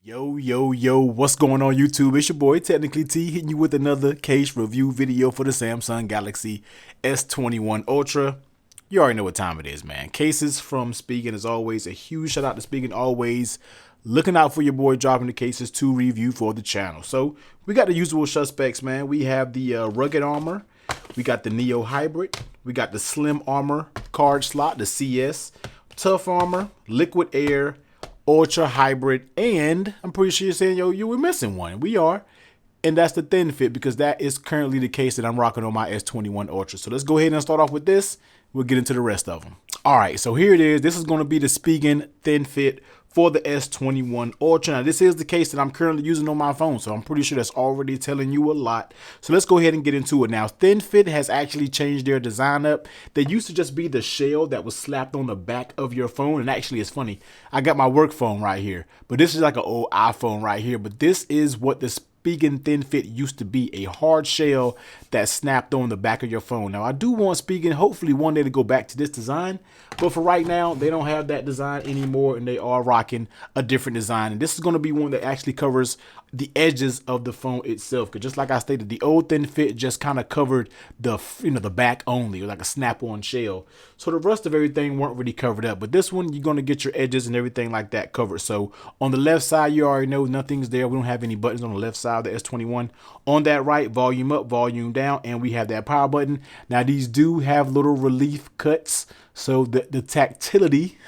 Yo, what's going on YouTube? It's your boy Technically T hitting you with another case review video for the Samsung Galaxy S21 Ultra. You already know what time it is, man. Cases from Spigen, as always. A huge shout out to Spigen, always looking out for your boy dropping the cases to review for the channel. So we got the usual suspects, man. We have the Rugged Armor, we got the Neo Hybrid, we got the Slim Armor card slot, the CS, Tough Armor, Liquid Air, Ultra Hybrid, and I'm pretty sure you're saying, yo, you were missing one. We are. And that's the thin fit, because that is currently the case that I'm rocking on my S21 Ultra. So let's go ahead and start off with this. We'll get into the rest of them. All right, so here it is. This is going to be the Spigen thin fit for the S21 Ultra. Now, this is the case that I'm currently using on my phone, so I'm pretty sure that's already telling you a lot. So let's go ahead and get into it now. Thin fit has actually changed their design up. They used to just be the shell that was slapped on the back of your phone, and actually it's funny. I got my work phone right here, but this is like an old iPhone right here, but this is what the Spigen thin fit used to be, a hard shell that snapped on the back of your phone. Now I do want Spigen hopefully one day to go back to this design, but for right now they don't have that design anymore, and they are rocking a different design. And this is going to be one that actually covers the edges of the phone itself, because just like I stated, the old thin fit just kind of covered the the back only, or like a snap-on shell, so the rest of everything weren't really covered up. But this one, you're going to get your edges and everything like that covered. So on the left side, you already know nothing's there. We don't have any buttons on the left side of the S21. On that right, volume up, volume down, and we have that power button. Now these do have little relief cuts, so the tactility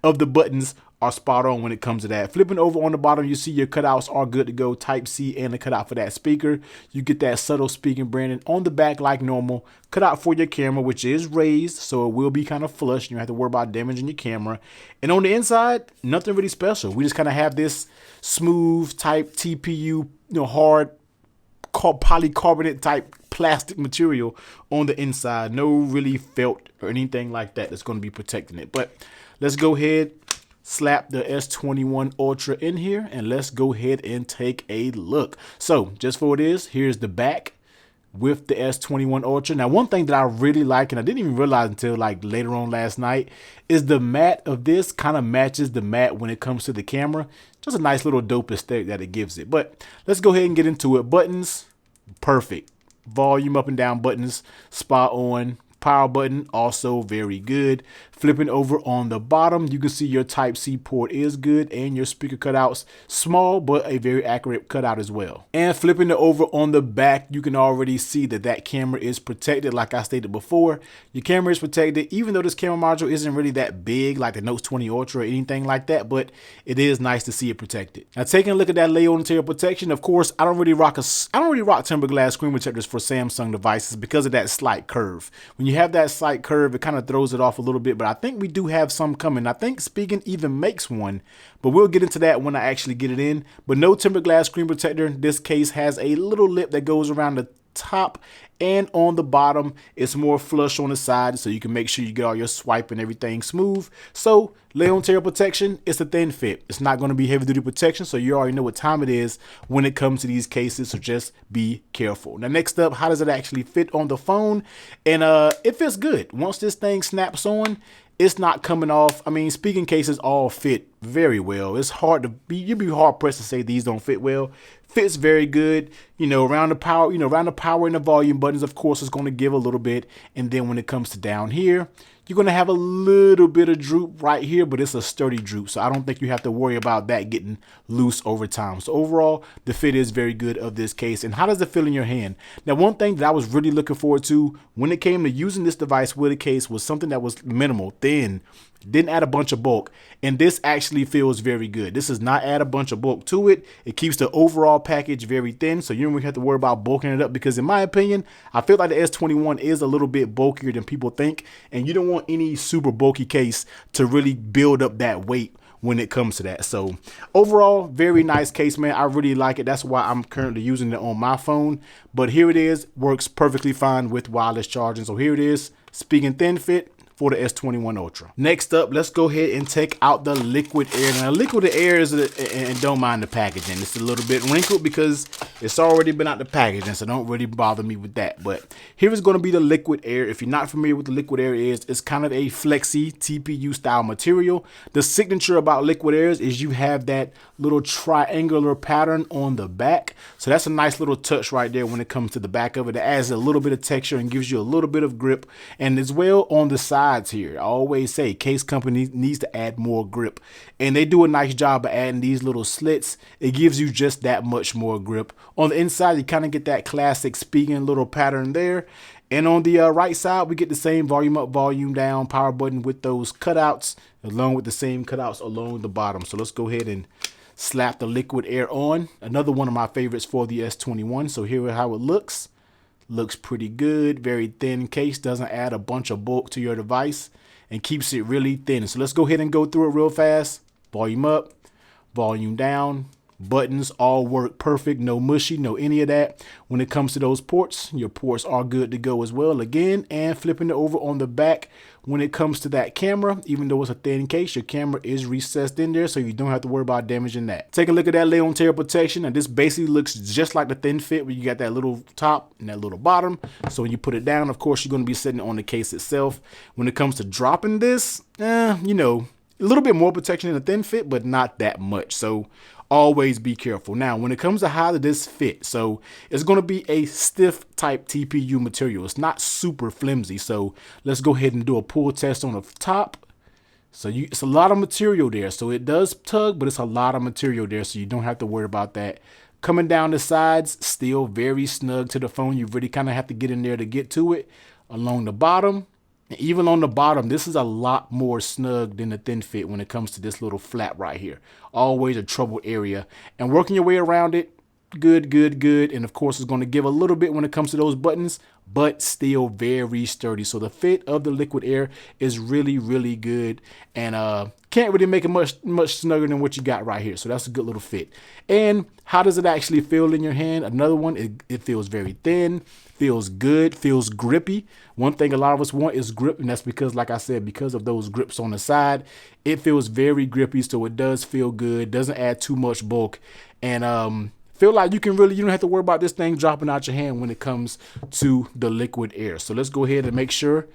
of the buttons are spot on when it comes to that. Flipping over on the bottom, you see your cutouts are good to go. Type C and the cutout for that speaker. You get that subtle speaking branding on the back like normal. Cutout for your camera, which is raised, so it will be kind of flush. You don't have to worry about damaging your camera. And on the inside, nothing really special. We just kind of have this smooth type TPU, hard polycarbonate type plastic material on the inside. No really felt or anything like that that's going to be protecting it. But let's go ahead, slap the S21 Ultra in here, and let's go ahead and take a look. So just for what it is, here's the back with the S21 Ultra. Now, one thing that I really like, and I didn't even realize until like later on last night, is the matte of this kind of matches the matte when it comes to the camera. Just a nice little dope aesthetic that it gives it. But let's go ahead and get into it. Buttons, perfect. Volume up and down buttons, spot on. Power button, also very good. Flipping over on the bottom, you can see your Type-C port is good, and your speaker cutouts, small but a very accurate cutout as well. And flipping it over on the back, you can already see that that camera is protected. Like I stated before, your camera is protected, even though this camera module isn't really that big like the Note 20 Ultra or anything like that, but it is nice to see it protected. Now, taking a look at that layer interior protection, of course, I don't really rock tempered glass screen protectors for Samsung devices because of that slight curve. When you have that slight curve, it kind of throws it off a little bit, but I think we do have some coming. I think Spigen even makes one, but we'll get into that when I actually get it in. But no tempered glass screen protector. This case has a little lip that goes around the top and on the bottom. It's more flush on the side, so you can make sure you get all your swipe and everything smooth. So layer interior protection, it's a thin fit. It's not going to be heavy duty protection, so you already know what time it is when it comes to these cases, so just be careful. Now, next up, how does it actually fit on the phone? And it fits good. Once this thing snaps on, it's not coming off. I mean, Spigen cases all fit very well. It's hard to be, you'd be hard pressed to say these don't fit well. Fits very good. Around the power, around the power and the volume buttons, of course, is going to give a little bit. And then when it comes to down here, you're going to have a little bit of droop right here, but it's a sturdy droop, so I don't think you have to worry about that getting loose over time. So overall, the fit is very good of this case. And how does it feel in your hand? Now, one thing that I was really looking forward to when it came to using this device with a case was something that was minimal, thin, didn't add a bunch of bulk, and this actually feels very good. This does not add a bunch of bulk to it. It keeps the overall package very thin, so you don't really have to worry about bulking it up, because in my opinion, I feel like the S21 is a little bit bulkier than people think, and you don't want any super bulky case to really build up that weight when it comes to that. So overall, very nice case, man. I really like it. That's why I'm currently using it on my phone. But here it is, works perfectly fine with wireless charging. So here it is, Spigen thin fit for the S21 Ultra. Next up, let's go ahead and take out the liquid air. Now, liquid air is, and don't mind the packaging, it's a little bit wrinkled because it's already been out the packaging, so don't really bother me with that. But here is going to be the liquid air. If you're not familiar with the liquid air is, it's kind of a flexi TPU style material. The signature about liquid airs is you have that little triangular pattern on the back. So that's a nice little touch right there when it comes to the back of it. It adds a little bit of texture and gives you a little bit of grip. And as well on the sides here, I always say Case Company needs to add more grip. And they do a nice job of adding these little slits. It gives you just that much more grip. On the inside, you kind of get that classic Spigen little pattern there. And on the right side, we get the same volume up, volume down power button with those cutouts, along with the same cutouts along the bottom. So let's go ahead and slap the liquid air on. Another one of my favorites for the S21. So here is how it looks. Looks pretty good. Very thin case. Doesn't add a bunch of bulk to your device and keeps it really thin. So let's go ahead and go through it real fast. Volume up, volume down. Buttons all work perfect, no mushy, no any of that. When it comes to those ports, your ports are good to go as well. Again, and flipping it over on the back, when it comes to that camera, even though it's a thin case, your camera is recessed in there, so you don't have to worry about damaging that. Take a look at that lay on tear protection, and this basically looks just like the thin fit where you got that little top and that little bottom. So when you put it down, of course, you're going to be sitting on the case itself. When it comes to dropping this, you know, a little bit more protection in the thin fit, but not that much. So always be careful. Now, when it comes to how this fit, so it's going to be a stiff type TPU material. It's not super flimsy. So let's go ahead and do a pull test on the top. So it's a lot of material there. So it does tug, but it's a lot of material there. So you don't have to worry about that. Coming down the sides, still very snug to the phone. You really kind of have to get in there to get to it. Along the bottom, and even on the bottom, this is a lot more snug than the thin fit when it comes to this little flap right here. Always a trouble area. And working your way around it, good, good, good. And of course, it's going to give a little bit when it comes to those buttons, but still very sturdy. So the fit of the liquid air is really, really good. And can't really make it much snugger than what you got right here. So that's a good little fit. And how does it actually feel in your hand? Another one, it feels very thin, feels good, feels grippy. One thing a lot of us want is grip, and that's because, like I said, because of those grips on the side, it feels very grippy. So it does feel good, doesn't add too much bulk, and feel like you don't have to worry about this thing dropping out your hand when it comes to the liquid air. So let's go ahead and make sure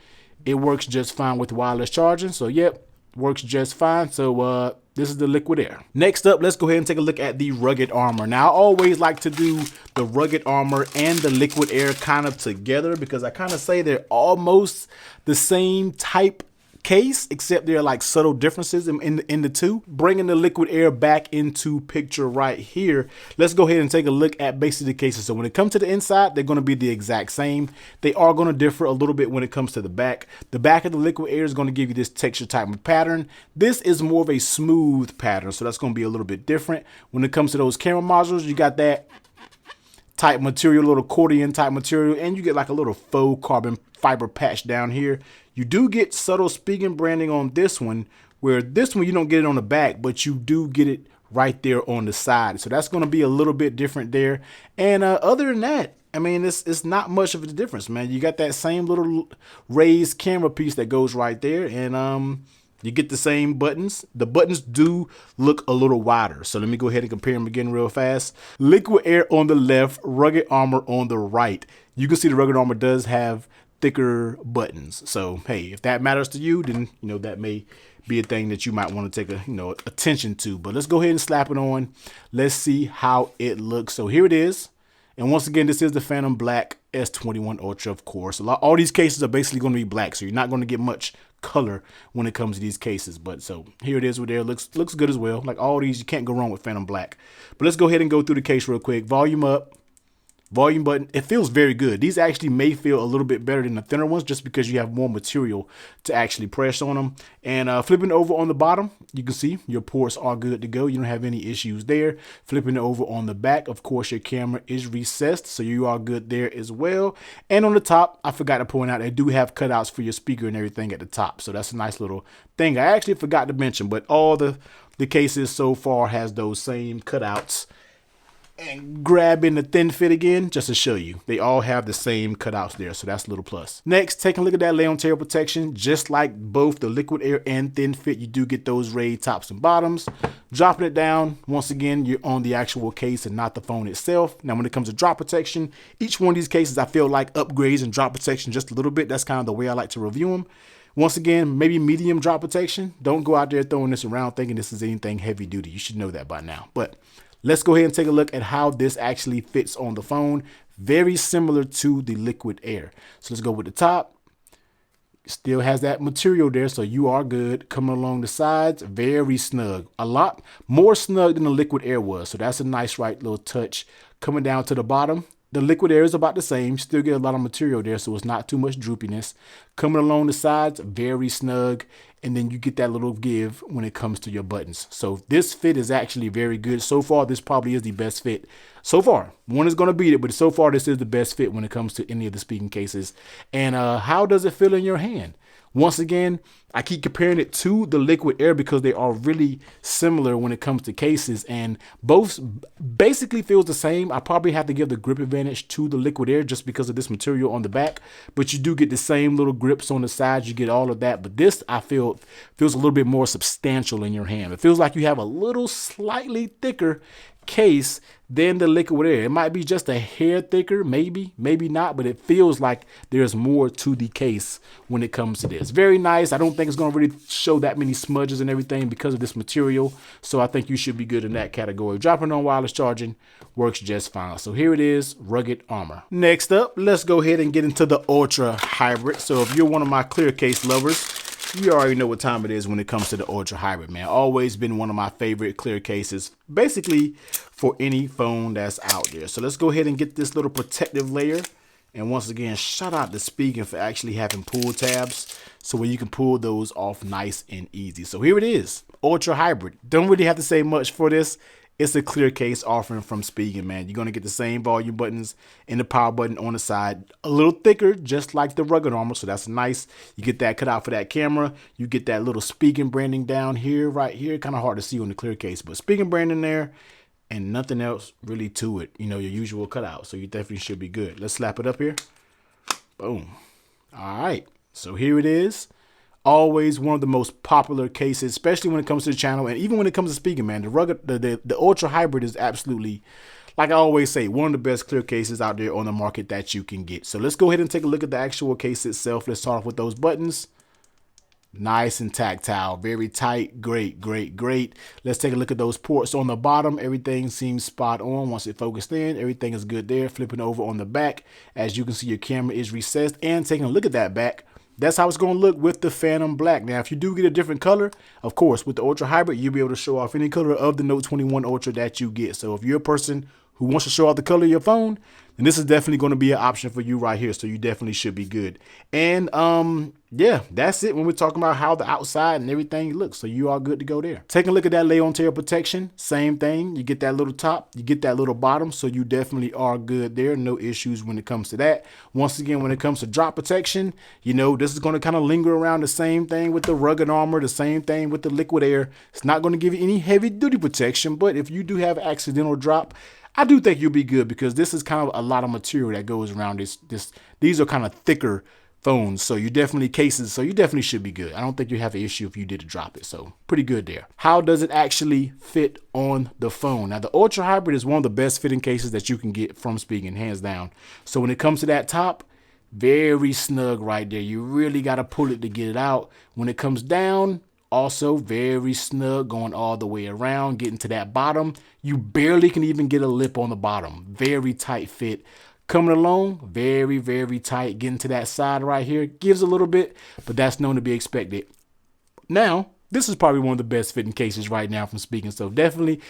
it works just fine with wireless charging. So yep, works just fine. So this is the liquid air. Next up, let's go ahead and take a look at the Rugged Armor. Now, I always like to do the Rugged Armor and the liquid air kind of together because I kind of say they're almost the same type case, except there are like subtle differences in the two. Bringing the liquid air back into picture right here, let's go ahead and take a look at basically the cases. So when it comes to the inside, they're going to be the exact same. They are going to differ a little bit when it comes to the back. The back of the liquid air is going to give you this texture type of pattern. This is more of a smooth pattern, so that's going to be a little bit different. When it comes to those camera modules, you got that type material, little accordion type material, and you get like a little faux carbon fiber patch down here. You do get subtle Spigen branding on this one, where this one you don't get it on the back, but you do get it right there on the side. So that's going to be a little bit different there. And other than that, I mean, it's not much of a difference, man. You got that same little raised camera piece that goes right there, and you get the same buttons. The buttons do look a little wider. So let me go ahead and compare them again real fast. Liquid air on the left, Rugged Armor on the right. You can see the Rugged Armor does have thicker buttons. So, hey, if that matters to you, then, you know, that may be a thing that you might want to take attention to. But let's go ahead and slap it on. Let's see how it looks. So here it is. And once again, this is the Phantom Black S21 Ultra, of course. All these cases are basically going to be black, so you're not going to get much color when it comes to these cases. But so here it is with there. Looks good as well. Like all these, you can't go wrong with Phantom Black. But let's go ahead and go through the case real quick. Volume up. Volume button, it feels very good. These actually may feel a little bit better than the thinner ones just because you have more material to actually press on them. And flipping over on the bottom, you can see your ports are good to go. You don't have any issues there. Flipping over on the back, of course, your camera is recessed, so you are good there as well. And on the top, I forgot to point out, they do have cutouts for your speaker and everything at the top. So that's a nice little thing. I actually forgot to mention, but all the cases so far has those same cutouts and grab in the thin fit again just to show you. They all have the same cutouts there, so that's a little plus. Next, take a look at that lay on tear protection. Just like both the liquid air and thin fit, you do get those raised tops and bottoms. Dropping it down, once again, you're on the actual case and not the phone itself. Now, when it comes to drop protection, each one of these cases I feel like upgrades in drop protection just a little bit. That's kind of the way I like to review them. Once again, maybe medium drop protection. Don't go out there throwing this around thinking this is anything heavy duty. You should know that by now. But let's go ahead and take a look at how this actually fits on the phone. Very similar to the liquid air. So let's go with the top. Still has that material there, so you are good. Coming along the sides, very snug. A lot more snug than the liquid air was. So that's a nice right little touch. Coming down to the bottom, the liquid air is about the same. Still get a lot of material there, so it's not too much droopiness. Coming along the sides, very snug. And then you get that little give when it comes to your buttons. So this fit is actually very good. So far, this probably is the best fit. So far, one is going to beat it, but so far, this is the best fit when it comes to any of the speaking cases. And how does it feel in your hand? Once again, I keep comparing it to the liquid air because they are really similar when it comes to cases, and both basically feels the same. I probably have to give the grip advantage to the liquid air just because of this material on the back, but you do get the same little grips on the sides. You get all of that, but this I feel feels a little bit more substantial in your hand. It feels like you have a little slightly thicker case than the liquid air. It might be just a hair thicker, maybe not, but it feels like there's more to the case when it comes to this. Very nice. I don't think it's going to really show that many smudges and everything because of this material, so I think you should be good in that category. Dropping on wireless charging works just fine. So here it is, Rugged Armor. Next up, let's go ahead and get into the Ultra Hybrid. So if you're one of my clear case lovers, you already know what time it is when it comes to the Ultra Hybrid, man. Always been one of my favorite clear cases, basically for any phone that's out there. So let's go ahead and get this little protective layer. And once again, shout out to Spigen for actually having pull tabs so where you can pull those off nice and easy. So here it is, Ultra Hybrid. Don't really have to say much for this. It's a clear case offering from Spigen, man. You're going to get the same volume buttons and the power button on the side. A little thicker, just like the Rugged Armor, so that's nice. You get that cut out for that camera. You get that little Spigen branding down here, right here. Kind of hard to see on the clear case, but Spigen branding there and nothing else really to it. You know, your usual cutout, so you definitely should be good. Let's slap it up here. Boom. All right, so here it is. Always one of the most popular cases, especially when it comes to the channel, and even when it comes to Spigen, man. The Ultra Hybrid is absolutely, like I always say, one of the best clear cases out there on the market that you can get. So let's go ahead and take a look at the actual case itself. Let's start off with those buttons. Nice and tactile, very tight. Great. Let's take a look at those ports on the bottom. Everything seems spot on. Once it focused in, everything is good there. Flipping over on the back, as you can see, your camera is recessed. And taking a look at that back, that's how it's going to look with the Phantom Black. Now, if you do get a different color, of course, with the Ultra Hybrid, you'll be able to show off any color of the Note 21 Ultra that you get. So if you're a person who wants to show off the color of your phone, then this is definitely going to be an option for you right here. So you definitely should be good. And yeah, that's it when we're talking about how the outside and everything looks. So you are good to go there. Taking a look at that lay on tail protection, same thing. You get that little top, you get that little bottom. So you definitely are good there. No issues when it comes to that. Once again, when it comes to drop protection, you know, this is going to kind of linger around the same thing with the Rugged Armor, the same thing with the liquid air. It's not going to give you any heavy duty protection, but if you do have accidental drop, I do think you'll be good because this is kind of a lot of material that goes around these are kind of thicker phones, so you definitely should be good. I don't think you have an issue if you did drop it, so pretty good there. How does it actually fit on the phone? Now, the Ultra Hybrid is one of the best fitting cases that you can get from Spigen, hands down. So when it comes to that top, very snug right there. You really got to pull it to get it out. When it comes down, also very snug going all the way around. Getting to that bottom, you barely can even get a lip on the bottom. Very tight fit. Coming along, very tight. Getting to that side right here, gives a little bit, but that's known to be expected. Now, this is probably one of the best fitting cases right now from Spigen. So definitely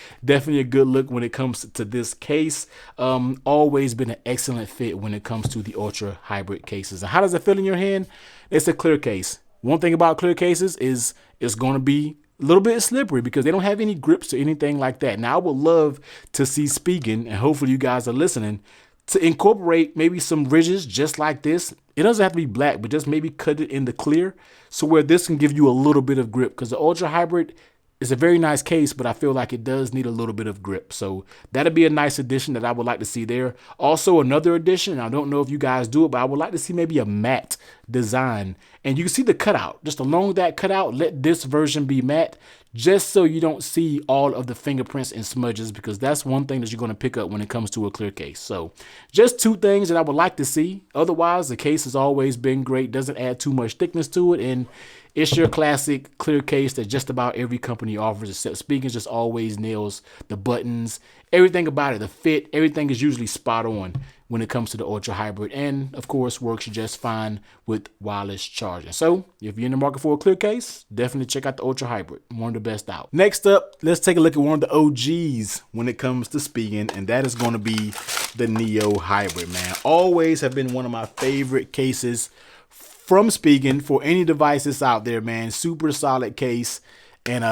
a good look when it comes to this case. Always been an excellent fit when it comes to the Ultra Hybrid cases. And how does it feel in your hand? It's a clear case. One thing about clear cases is it's going to be a little bit slippery because they don't have any grips or anything like that. Now, I would love to see Spigen, and hopefully you guys are listening, to incorporate maybe some ridges just like this. It doesn't have to be black, but just maybe cut it in the clear so where this can give you a little bit of grip, because the Ultra Hybrid it's a very nice case, but I feel like it does need a little bit of grip. So that'd be a nice addition that I would like to see there. Also, another addition, I don't know if you guys do it, but I would like to see maybe a matte design. And you can see the cutout. Just along that cutout, let this version be matte, just so you don't see all of the fingerprints and smudges, because that's one thing that you're going to pick up when it comes to a clear case. So just two things that I would like to see. Otherwise, the case has always been great, doesn't add too much thickness to it, and it's your classic clear case that just about every company offers, except Spigen just always nails the buttons, everything about it, the fit, everything is usually spot on when it comes to the Ultra Hybrid, and of course works just fine with wireless charging. So if you're in the market for a clear case, definitely check out the Ultra Hybrid, one of the best out. Next up, let's take a look at one of the OGs when it comes to Spigen, and that is going to be the Neo Hybrid, man. Always have been one of my favorite cases from Spigen for any devices out there, man. Super solid case. And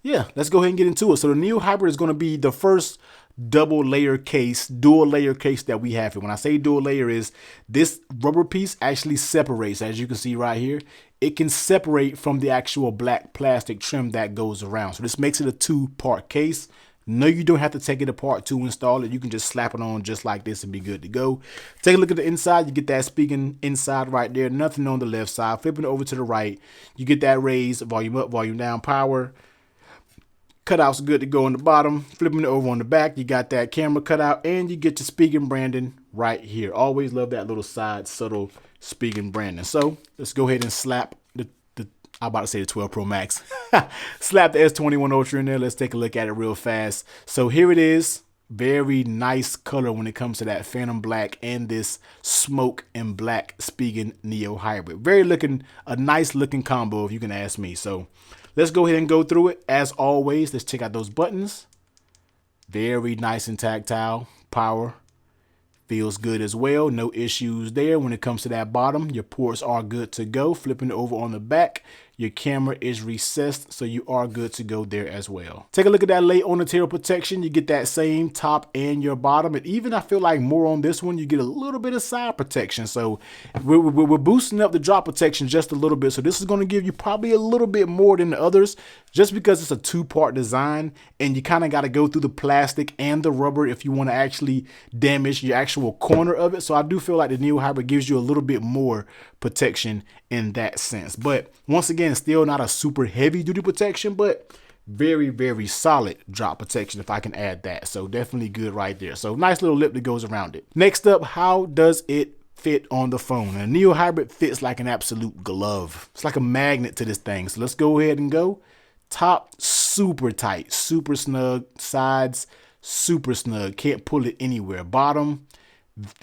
yeah, let's go ahead and get into it. So the Neo Hybrid is going to be the first double layer case, dual layer case that we have here. When I say dual layer, is this rubber piece actually separates, as you can see right here. It can separate from the actual black plastic trim that goes around. So this makes it a two-part case. No, you don't have to take it apart to install it. You can just slap it on just like this and be good to go. Take a look at the inside. You get that Spigen inside right there. Nothing on the left side. Flipping it over to the right, you get that raised volume up, volume down, power. Cutouts good to go on the bottom. Flipping it over on the back, you got that camera cutout, and you get your Spigen branding right here. Always love that little side subtle Spigen branding. So let's go ahead and slap I'm about to say the 12 Pro Max. Slap the S21 Ultra in there. Let's take a look at it real fast. So here it is. Very nice color when it comes to that Phantom Black and this smoke and black Spigen Neo Hybrid. A nice looking combo if you can ask me. So let's go ahead and go through it. As always, let's check out those buttons. Very nice and tactile. Power. Feels good as well. No issues there. When it comes to that bottom, your ports are good to go. Flipping it over on the back, your camera is recessed, so you are good to go there as well. Take a look at that late on the tail protection. You get that same top and your bottom. And even I feel like more on this one, you get a little bit of side protection. So we're boosting up the drop protection just a little bit. So this is going to give you probably a little bit more than the others, just because it's a two-part design and you kind of got to go through the plastic and the rubber if you want to actually damage your actual corner of it. So I do feel like the Neo Hybrid gives you a little bit more protection in that sense. But once again, still not a super heavy duty protection, but very, very solid drop protection, if I can add that. So definitely good right there. So nice little lip that goes around it. Next up, how does it fit on the phone? And the Neo Hybrid fits like an absolute glove. It's like a magnet to this thing. So let's go ahead and go. Top, super tight, super snug. Sides, super snug. Can't pull it anywhere. Bottom,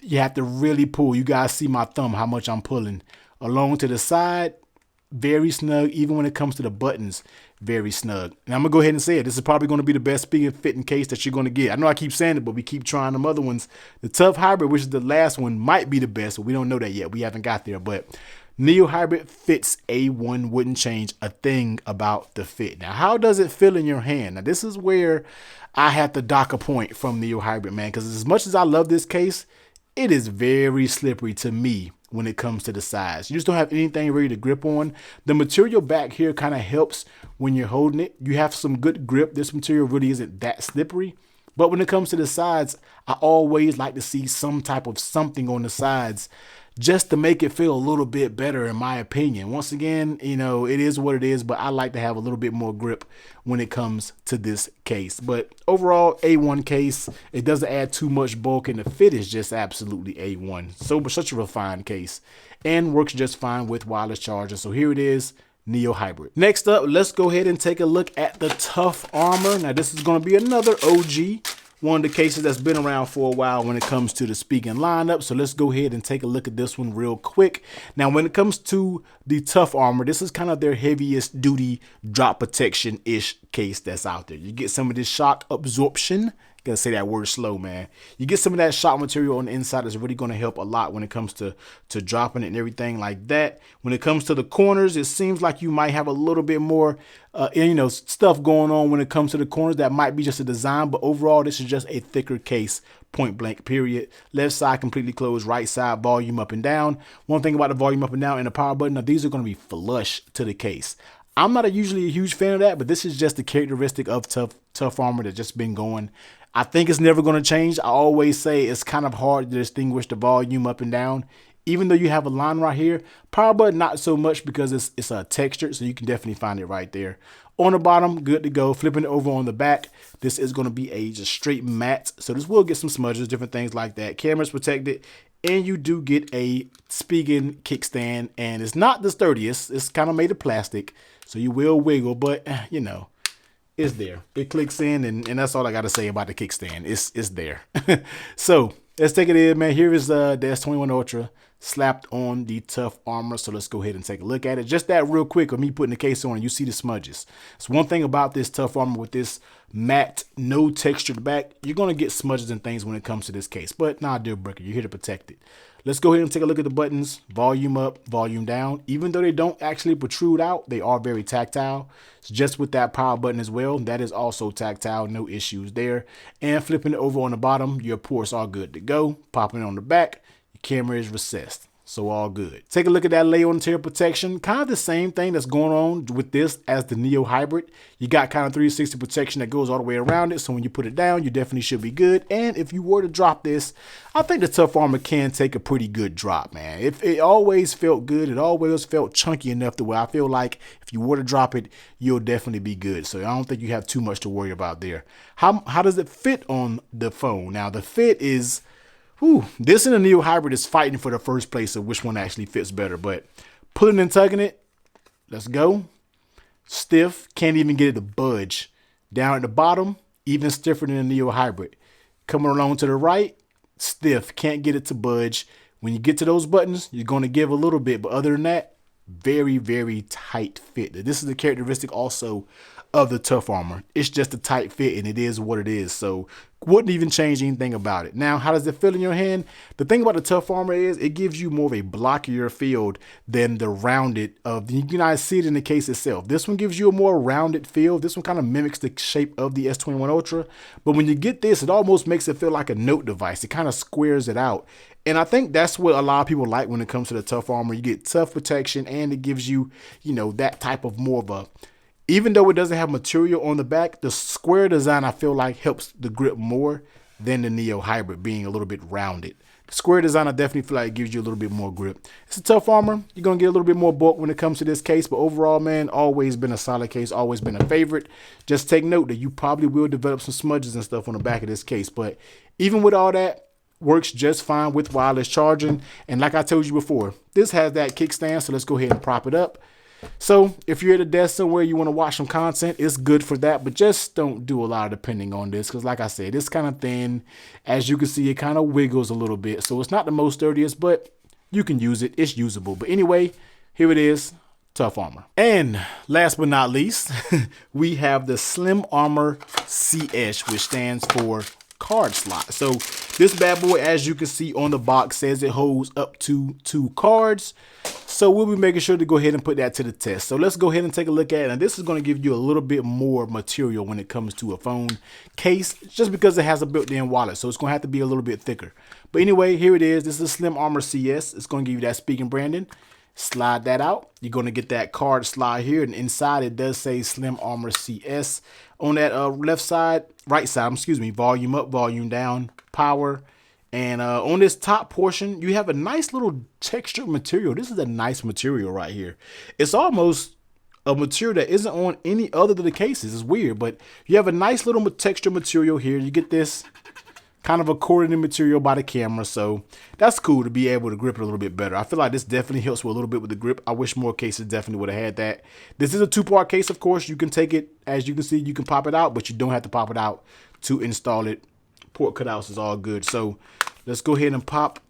you have to really pull. You guys see my thumb, how much I'm pulling. Along to the side, very snug. Even when it comes to the buttons, very snug. And I'm gonna go ahead and say it. This is probably gonna be the best Spigen fitting case that you're gonna get. I know I keep saying it, but we keep trying them other ones. The Tough Hybrid, which is the last one, might be the best, but we don't know that yet. We haven't got there. But Neo Hybrid fits A1, wouldn't change a thing about the fit. Now, how does it feel in your hand? Now, this is where I have to dock a point from Neo Hybrid, man, because as much as I love this case, it is very slippery to me when it comes to the sides. You just don't have anything ready to grip on. The material back here kind of helps when you're holding it. You have some good grip. This material really isn't that slippery. But when it comes to the sides, I always like to see some type of something on the sides just to make it feel a little bit better, in my opinion. Once again, you know, it is what it is, but I like to have a little bit more grip when it comes to this case. But overall, A1 case. It doesn't add too much bulk, and the fit is just absolutely A1. So such a refined case, and works just fine with wireless charging. So here it is, Neo Hybrid. Next up, let's go ahead and take a look at the Tough Armor. Now, this is going to be another OG. One of the cases that's been around for a while when it comes to the Spigen lineup. So let's go ahead and take a look at this one real quick. Now, when it comes to the Tough Armor, this is kind of their heaviest duty drop protection-ish case that's out there. You get some of this shock absorption. Gotta say that word slow, man. You get some of that shock material on the inside that's really going to help a lot when it comes to dropping it and everything like that. When it comes to the corners, it seems like you might have a little bit more stuff going on when it comes to the corners. That might be just a design, but overall, this is just a thicker case, point blank, period. Left side completely closed, right side volume up and down. One thing about the volume up and down and the power button, now these are going to be flush to the case. I'm not usually a huge fan of that, but this is just the characteristic of tough armor that's just been going. I think it's never going to change. I always say it's kind of hard to distinguish the volume up and down. Even though you have a line right here, power button not so much because it's textured, so you can definitely find it right there. On the bottom, good to go. Flipping it over on the back, this is going to be a just straight matte, so this will get some smudges, different things like that. Camera's protected, and you do get a Spigen kickstand, and it's not the sturdiest. It's kind of made of plastic, so you will wiggle, but you know, it's there. It clicks in, and that's all I got to say about the kickstand. It's there. So let's take it in, man. Here is the S21 Ultra slapped on the tough armor. So let's go ahead and take a look at it. Just that real quick of me putting the case on, and you see the smudges. So one thing about this tough armor with this matte, no textured back, you're going to get smudges and things when it comes to this case, but not a deal breaker. You're here to protect it. Let's go ahead and take a look at the buttons. Volume up, volume down. Even though they don't actually protrude out, they are very tactile. It's just with that power button as well. That is also tactile, no issues there. And flipping it over on the bottom, your ports are good to go. Popping it on the back, your camera is recessed. So all good. Take a look at that lay on tear protection. Kind of the same thing that's going on with this as the Neo Hybrid. You got kind of 360 protection that goes all the way around it. So when you put it down, you definitely should be good. And if you were to drop this, I think the tough armor can take a pretty good drop, man. If it always felt good, it always felt chunky enough to where I feel like if you were to drop it, you'll definitely be good. So I don't think you have too much to worry about there. How does it fit on the phone? Now the fit is, this and the Neo Hybrid is fighting for the first place of which one actually fits better. But pulling and tugging it, let's go. Stiff, can't even get it to budge. Down at the bottom, even stiffer than the Neo Hybrid. Coming along to the right, stiff, can't get it to budge. When you get to those buttons, you're going to give a little bit. But other than that, very, very tight fit. This is the characteristic also of the tough armor. It's just a tight fit, and it is what it is. So wouldn't even change anything about it. Now, how does it feel in your hand? The thing about the tough armor is it gives you more of a blockier feel than the rounded of the, you can not see it in the case itself. This one gives you a more rounded feel. This one kind of mimics the shape of the S21 Ultra. But when you get this, it almost makes it feel like a note device. It kind of squares it out. And I think that's what a lot of people like when it comes to the tough armor. You get tough protection, and it gives you, you know, that type of more of a, even though it doesn't have material on the back, the square design I feel like helps the grip more than the Neo Hybrid being a little bit rounded. The square design I definitely feel like it gives you a little bit more grip. It's a tough armor. You're going to get a little bit more bulk when it comes to this case, but overall, man, always been a solid case, always been a favorite. Just take note that you probably will develop some smudges and stuff on the back of this case, but even with all that, works just fine with wireless charging. And like I told you before, this has that kickstand, so let's go ahead and prop it up. So if you're at a desk somewhere, you want to watch some content, it's good for that, but just don't do a lot of depending on this, because like I said, it's kind of thin. As you can see, it kind of wiggles a little bit, so it's not the most sturdiest, but you can use it. It's usable. But anyway, here it is, tough armor. And last but not least, we have the Slim Armor CS, which stands for card slot. So this bad boy, as you can see on the box, says it holds up to 2 cards. So we'll be making sure to go ahead and put that to the test. So let's go ahead and take a look at it. And this is going to give you a little bit more material when it comes to a phone case, just because it has a built-in wallet. So it's going to have to be a little bit thicker. But anyway, here it is. This is Slim Armor CS. It's going to give you that Spigen branding. Slide that out. You're going to get that card slide here. And inside it does say Slim Armor CS. On that left side, right side, excuse me, volume up, volume down, power. And on this top portion, you have a nice little textured material. This is a nice material right here. It's almost a material that isn't on any other than the cases. It's weird, but you have a nice little textured material here. You get this kind of a corded material by the camera. So that's cool to be able to grip it a little bit better. I feel like this definitely helps with a little bit with the grip. I wish more cases definitely would have had that. This is a 2-part case, of course. You can take it, as you can see, you can pop it out, but you don't have to pop it out to install it. Port cutouts is all good. So let's go ahead and pop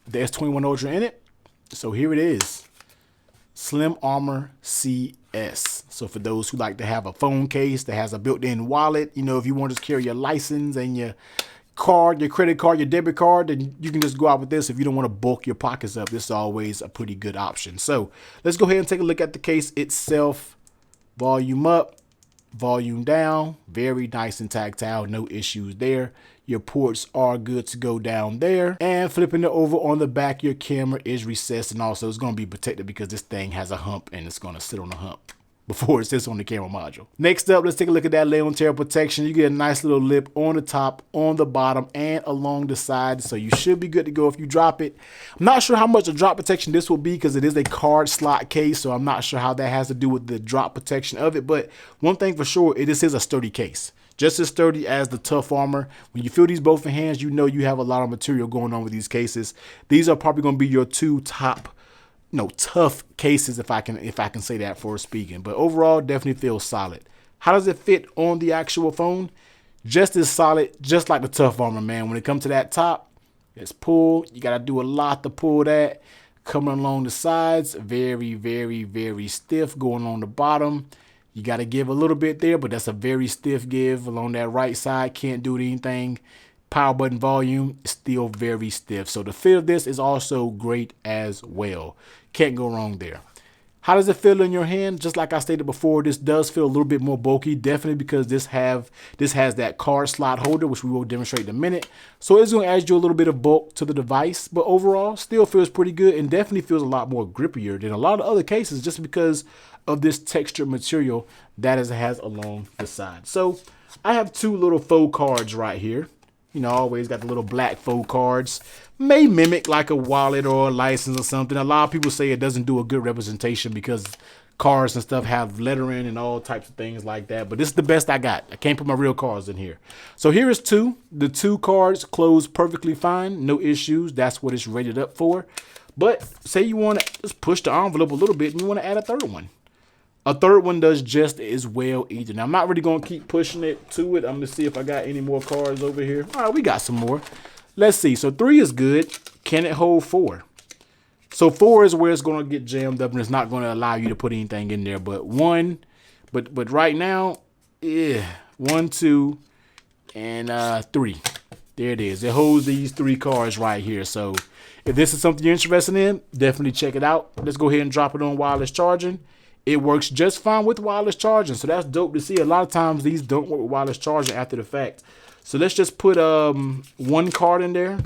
the S21 Ultra in it. So here it is, Slim Armor CS. So for those who like to have a phone case that has a built-in wallet, you know, if you want to carry your license and your card, your credit card, your debit card, then you can just go out with this. If you don't want to bulk your pockets up, this is always a pretty good option. So let's go ahead and take a look at the case itself. Volume up, volume down, very nice and tactile, no issues there. Your ports are good to go down there. And flipping it over on the back, your camera is recessed, and also it's going to be protected because this thing has a hump and it's going to sit on the hump. before it sits on the camera module. Next up, let's take a look at that lay on tear protection. You get a nice little lip on the top, on the bottom, and along the sides, so you should be good to go if you drop it. I'm not sure how much of drop protection this will be because it is a card slot case, so I'm not sure how that has to do with the drop protection of it, but one thing for sure, this is a sturdy case. Just as sturdy as the Tough Armor. When you feel these both in hands, you know you have a lot of material going on with these cases. These are probably going to be your two top tough cases, if I can say that for speaking. But overall, definitely feels solid. How does it fit on the actual phone? Just as solid, just like the Tough Armor, man. When it comes to that top, it's pull. You got to do a lot to pull that. Coming along the sides, very, very, very stiff. Going on the bottom, you got to give a little bit there, but that's a very stiff give. Along that right side, can't do anything. Power button volume is still very stiff. So the fit of this is also great as well. Can't go wrong there. How does it feel in your hand? Just like I stated before, this does feel a little bit more bulky, definitely because this has that card slot holder, which we will demonstrate in a minute. So it's going to add you a little bit of bulk to the device, but overall still feels pretty good and definitely feels a lot more grippier than a lot of other cases just because of this textured material that it has along the side. So I have two little faux cards right here. You know, always got the little black faux cards. May mimic like a wallet or a license or something. A lot of people say it doesn't do a good representation because cards and stuff have lettering and all types of things like that. But this is the best I got. I can't put my real cards in here. So here is two. The two cards close perfectly fine. No issues. That's what it's rated up for. But say you want to just push the envelope a little bit and you want to add a third one. A third one does just as well either. Now, I'm not really going to keep pushing it to it. I'm going to see if I got any more cards over here. All right, we got some more. Let's see. So 3 is good. Can it hold 4? So 4 is where it's going to get jammed up and it's not going to allow you to put anything in there. But 1, but right now, 1, 2, and 3. There it is. It holds these 3 cards right here. So if this is something you're interested in, definitely check it out. Let's go ahead and drop it on wireless charging. It works just fine with wireless charging, so that's dope to see. A lot of times these don't work with wireless charging after the fact. So let's just put 1 card in there.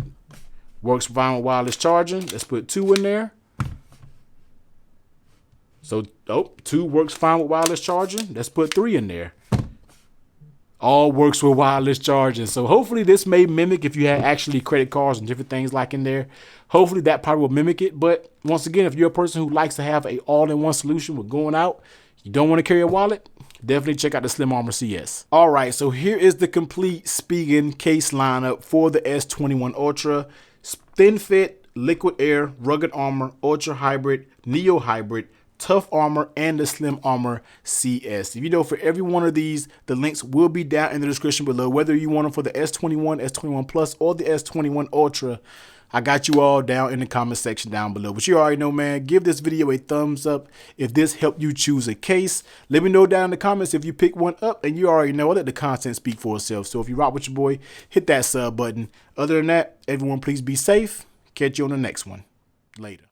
Works fine with wireless charging. Let's put 2 in there. So 2 works fine with wireless charging. Let's put 3 in there. All works with wireless charging. So hopefully this may mimic if you had actually credit cards and different things like in there. Hopefully that probably will mimic it. But once again, if you're a person who likes to have a all-in-one solution with going out, you don't want to carry a wallet, definitely check out the Slim Armor CS. All right, so here is the complete Spigen case lineup for the S21 Ultra. Thin fit, liquid air, rugged armor, ultra hybrid, neo hybrid, Tough Armor, and the Slim Armor CS. If you know, for every one of these, the links will be down in the description below. Whether you want them for the S21, S21 Plus, or the S21 Ultra, I got you all down in the comment section down below. But you already know, man, give this video a thumbs up if this helped you choose a case. Let me know down in the comments if you pick one up, and you already know, let the content speak for itself. So if you rock with your boy, hit that sub button. Other than that, everyone please be safe. Catch you on the next one. Later.